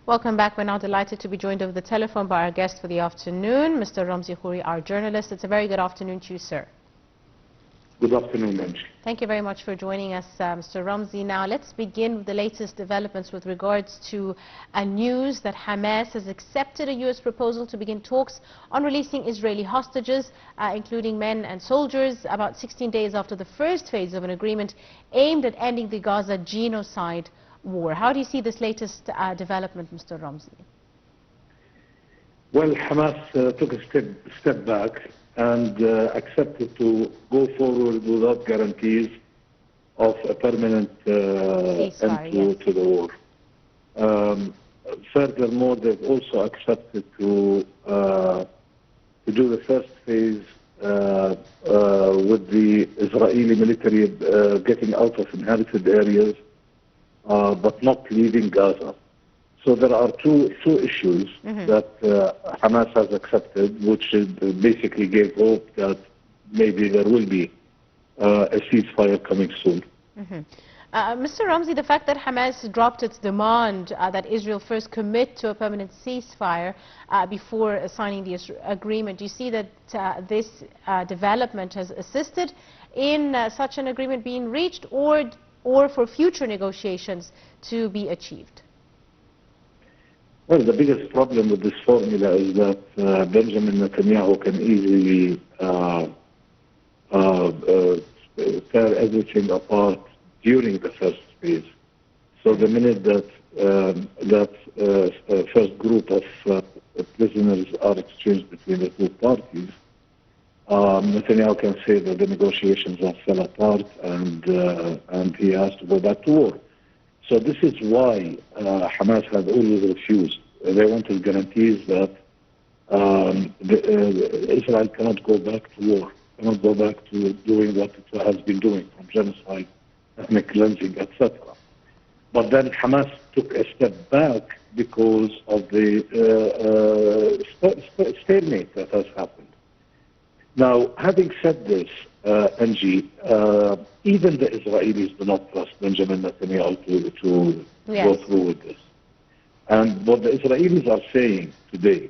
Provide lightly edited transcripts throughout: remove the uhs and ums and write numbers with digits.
Welcome back. We're now delighted to be joined over the telephone by our guest for the afternoon, Mr. Ramzy Khoury, our journalist. It's a very good afternoon to you, sir. Good afternoon, Ramzy. Thank you very much for joining us, Mr. Ramzy. Now, let's begin with the latest developments with regards to news that Hamas has accepted a U.S. proposal to begin talks on releasing Israeli hostages, including men and soldiers, about 16 days after the first phase of an agreement aimed at ending the Gaza genocide war. How do you see this latest development, Mr. Ramzy? Well, Hamas took a step back and accepted to go forward without guarantees of a permanent end to the war. Furthermore, they've also accepted to do the first phase with the Israeli military getting out of inhabited areas, but not leaving Gaza. So there are two issues that Hamas has accepted, which basically gave hope that maybe there will be a ceasefire coming soon. Mr. Ramzy, the fact that Hamas dropped its demand that Israel first commit to a permanent ceasefire before signing the agreement, do you see that this development has assisted in such an agreement being reached, or for future negotiations to be achieved? Well, the biggest problem with this formula is that Benjamin Netanyahu can easily tear everything apart during the first phase. So the minute that first group of prisoners are exchanged between the two parties, Netanyahu can say that the negotiations have fell apart and he has to go back to war. So this is why Hamas has always refused. They wanted guarantees that Israel cannot go back to war, cannot go back to doing what it has been doing, from genocide, ethnic cleansing, etc. But then Hamas took a step back because of the stalemate that has happened. Now, having said this, Angie, even the Israelis do not trust Benjamin Netanyahu to go through with this. And what the Israelis are saying today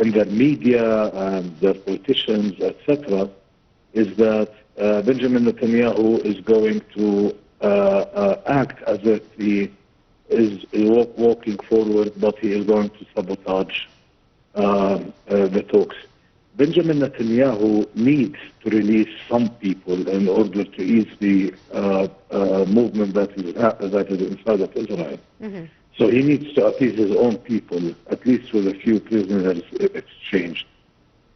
in their media and their politicians, etc., is that Benjamin Netanyahu is going to act as if he is walking forward, but he is going to sabotage the talks. Benjamin Netanyahu needs to release some people in order to ease the movement that is inside of Israel. So he needs to appease his own people, at least with a few prisoners exchanged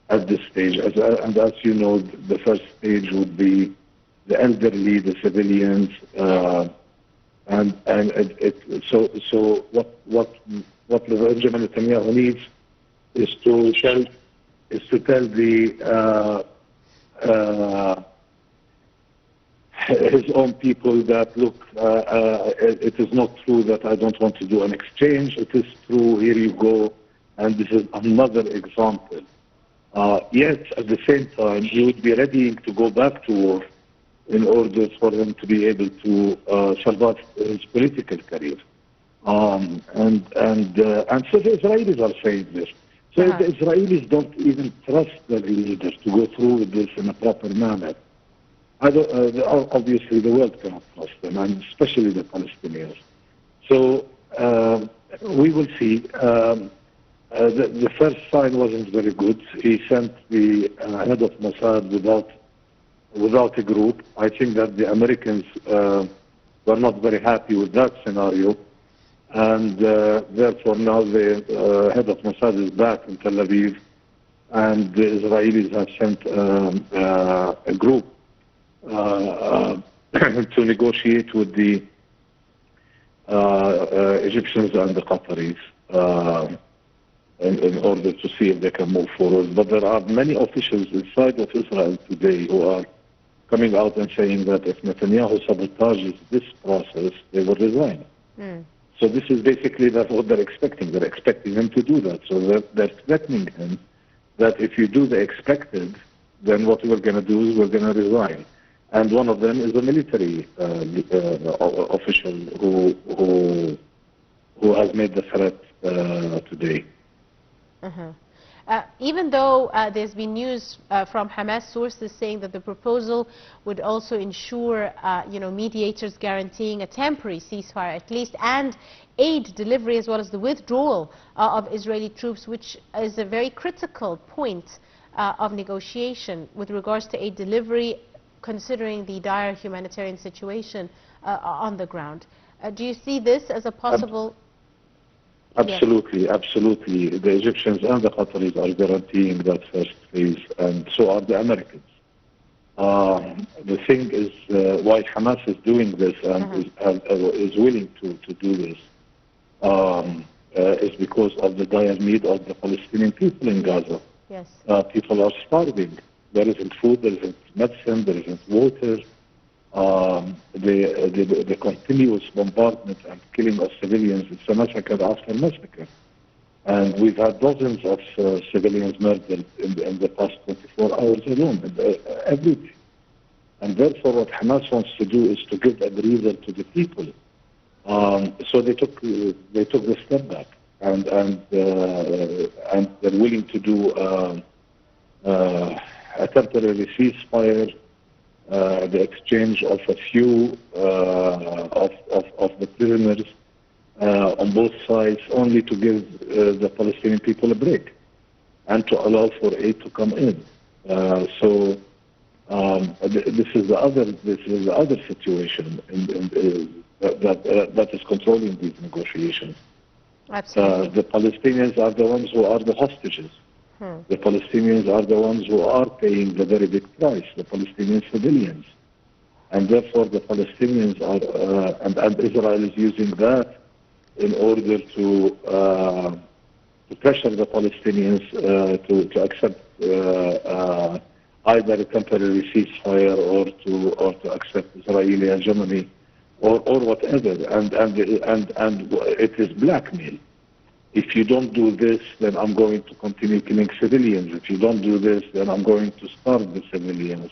at this stage. And as you know, the first stage would be the elderly, the civilians, so what Benjamin Netanyahu needs is to tell his own people that, look, it is not true that I don't want to do an exchange. It is true, here you go, and this is another example. Yet, at the same time, he would be ready to go back to war in order for him to be able to survive his political career. And so the Israelis are saying this. So the Israelis don't even trust their leaders to go through with this in a proper manner. Obviously, the world cannot trust them, and especially the Palestinians. So we will see. The first sign wasn't very good. He sent the head of Mossad without a group. I think that the Americans were not very happy with that scenario. And therefore now the head of Mossad is back in Tel Aviv, and the Israelis have sent a group to negotiate with the Egyptians and the Qataris in order to see if they can move forward. But there are many officials inside of Israel today who are coming out and saying that if Netanyahu sabotages this process, they will resign. So this is basically what they're expecting. They're expecting him to do that. So they're threatening him that if you do the expected, then what we're going to do is we're going to resign. And one of them is a military official who who has made the threat today. Even though there's been news from Hamas sources saying that the proposal would also ensure, mediators guaranteeing a temporary ceasefire at least, and aid delivery as well as the withdrawal of Israeli troops, which is a very critical point of negotiation with regards to aid delivery, considering the dire humanitarian situation on the ground. Do you see this as a possible... Absolutely, absolutely. The Egyptians and the Qataris are guaranteeing that first phase, and so are the Americans. The thing is, why Hamas is doing this and is willing to do this is because of the dire need of the Palestinian people in Gaza. Yes. People are starving. There isn't food, there isn't medicine, there isn't water. The continuous bombardment and killing of civilians, it's a massacre after massacre. And we've had dozens of civilians murdered in the past 24 hours alone, every day. And therefore what Hamas wants to do is to give a breather to the people. So they took the step back, and they're willing to do a temporary ceasefire, the exchange of a few of the prisoners on both sides, only to give the Palestinian people a break and to allow for aid to come in. This is the other situation that is controlling these negotiations. Absolutely. The Palestinians are the ones who are the hostages. The Palestinians are the ones who are paying the very big price, the Palestinian civilians. And therefore the Palestinians are, and Israel is using that in order to pressure the Palestinians to accept either a temporary ceasefire or to accept Israeli hegemony or whatever. And it is blackmail. If you don't do this, then I'm going to continue killing civilians. If you don't do this, then I'm going to starve the civilians.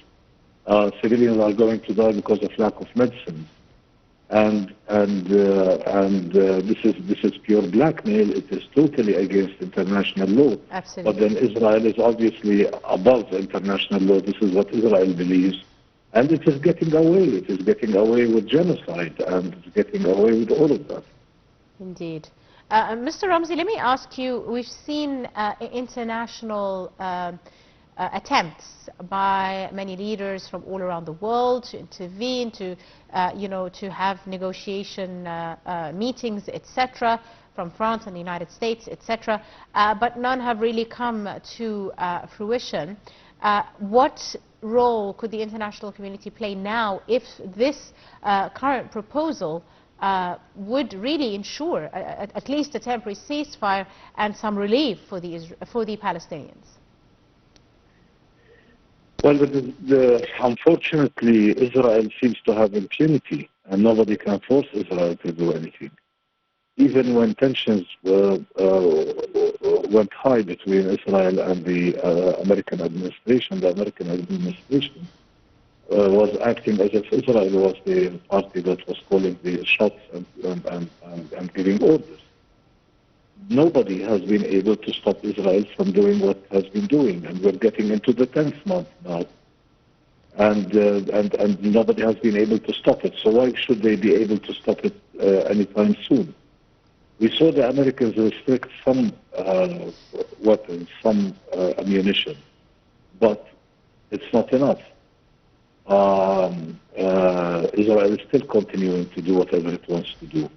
Civilians are going to die because of lack of medicine. And this is pure blackmail. It is totally against international law. Absolutely. But then Israel is obviously above international law. This is what Israel believes. And it is getting away. It is getting away with genocide, and it's getting away with all of that. Indeed. Mr. Ramzy, let me ask you, we've seen international attempts by many leaders from all around the world to intervene, to have negotiation meetings, etc., from France and the United States, etc., but none have really come to fruition. What role could the international community play now if this current proposal would really ensure at least a temporary ceasefire and some relief for the Palestinians? Well, unfortunately, Israel seems to have impunity, and nobody can force Israel to do anything. Even when tensions went high between Israel and the American administration, was acting as if Israel was the party that was calling the shots and giving orders. Nobody has been able to stop Israel from doing what has been doing, and we're getting into the 10th month now. And nobody has been able to stop it. So why should they be able to stop it anytime soon? We saw the Americans restrict some weapons, some ammunition, but it's not enough. Israel is still continuing to do whatever it wants to do.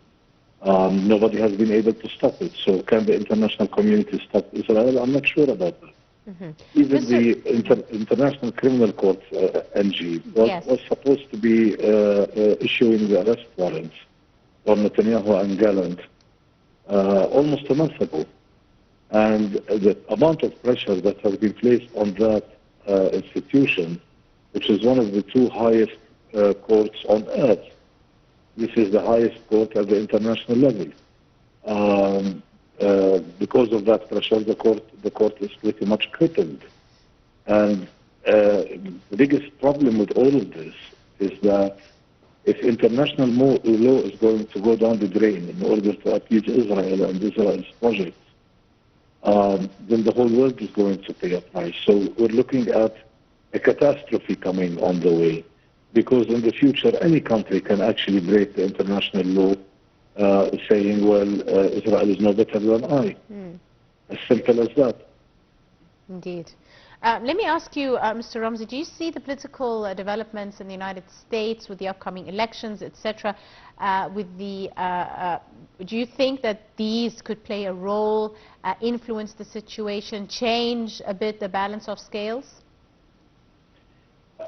Nobody has been able to stop it. So can the international community stop Israel? I'm not sure about that. Even the International Criminal Court, NG, was supposed to be issuing the arrest warrants for Netanyahu and Gallant almost a month ago. And the amount of pressure that has been placed on that institution, which is one of the two highest courts on earth. This is the highest court at the international level. Because of that pressure, the court is pretty much crippled. And the biggest problem with all of this is that if international law is going to go down the drain in order to appease Israel and Israel's projects, then the whole world is going to pay a price. So we're looking at a catastrophe coming on the way, because in the future any country can actually break the international law, saying, well, Israel is no better than I. As simple as that. Indeed. Let me ask you, Mr. Ramzy, do you see the political developments in the United States with the upcoming elections, etc., do you think that these could play a role, influence the situation, change a bit the balance of scales?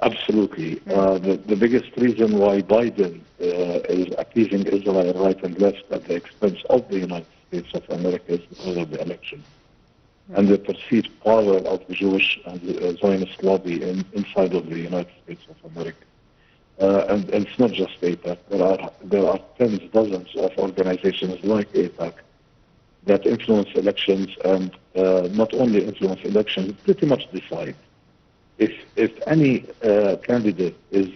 Absolutely. The biggest reason why Biden is appeasing Israel right and left at the expense of the United States of America is because of the election. And the perceived power of the Jewish and the Zionist lobby inside of the United States of America. And it's not just AIPAC. There are tens, dozens of organizations like AIPAC that influence elections, and not only influence elections, pretty much decide. If any candidate is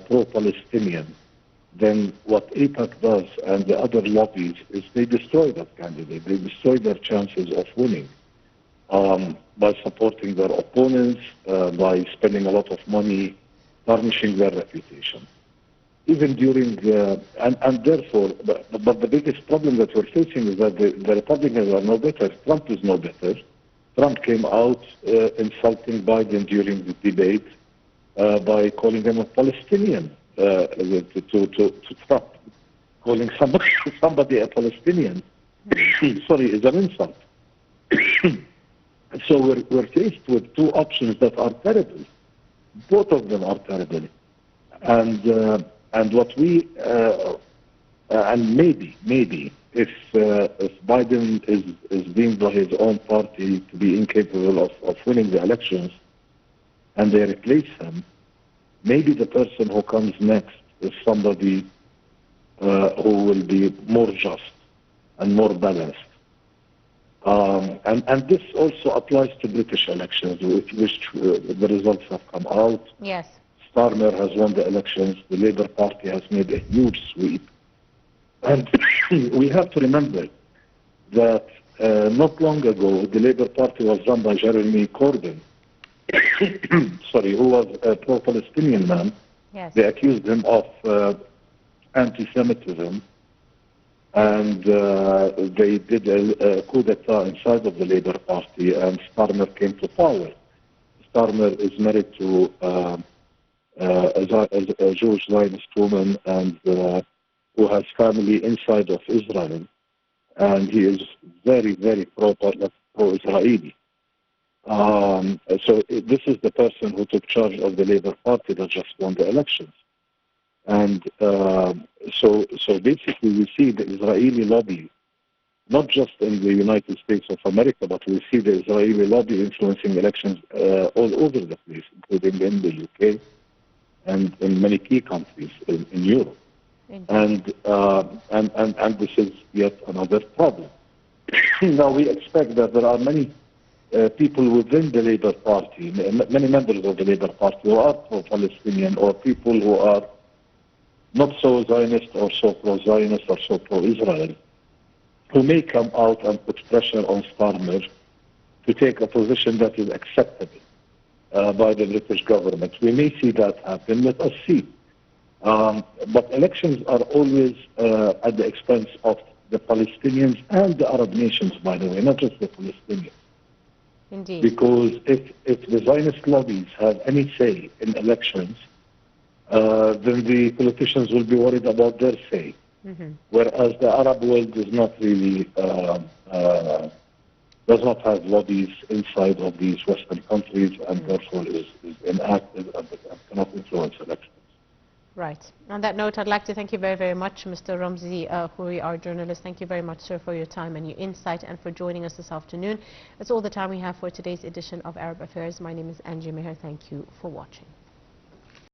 pro-Palestinian, then what AIPAC does and the other lobbies is they destroy that candidate. They destroy their chances of winning. By supporting their opponents, by spending a lot of money, tarnishing their reputation. Even during, and therefore, but the biggest problem that we're facing is that the Republicans are no better. Trump is no better. Trump came out insulting Biden during the debate by calling him a Palestinian to Trump. Calling somebody a Palestinian, sorry, is an insult. So we're faced with two options that are terrible. Both of them are terrible. And what we, and maybe, if Biden is deemed by his own party to be incapable of winning the elections, and they replace him, maybe the person who comes next is somebody who will be more just and more balanced. And this also applies to British elections, which the results have come out. Yes. Starmer has won the elections. The Labour Party has made a huge sweep. And we have to remember that not long ago, the Labour Party was run by Jeremy Corbyn, sorry, who was a pro-Palestinian man. Yes. They accused him of anti-Semitism. And they did a coup d'etat inside of the Labour Party, and Starmer came to power. Starmer is married to a Jewish Zionist woman, and who has family inside of Israel, and he is very, very pro-Israeli. So this is the person who took charge of the Labour Party that just won the elections. And so basically we see the Israeli lobby, not just in the United States of America, but we see the Israeli lobby influencing elections all over the place, including in the UK and in many key countries in Europe. And this is yet another problem. Now we expect that there are many people within the Labour Party, many members of the Labour Party who are pro-Palestinian, or people who are not so Zionist or so pro-Zionist or so pro-Israel, who may come out and put pressure on Starmer to take a position that is acceptable by the British government. We may see that happen. Let us see. But elections are always at the expense of the Palestinians and the Arab nations, by the way, not just the Palestinians. Indeed. Because if the Zionist lobbies have any say in elections, then the politicians will be worried about their say. Whereas the Arab world does not really, does not have lobbies inside of these Western countries, and therefore is inactive and cannot influence elections. Right. On that note, I'd like to thank you very, very much, Mr. Ramzy Khoury, our journalist. Thank you very much, sir, for your time and your insight, and for joining us this afternoon. That's all the time we have for today's edition of Arab Affairs. My name is Angie Meher. Thank you for watching.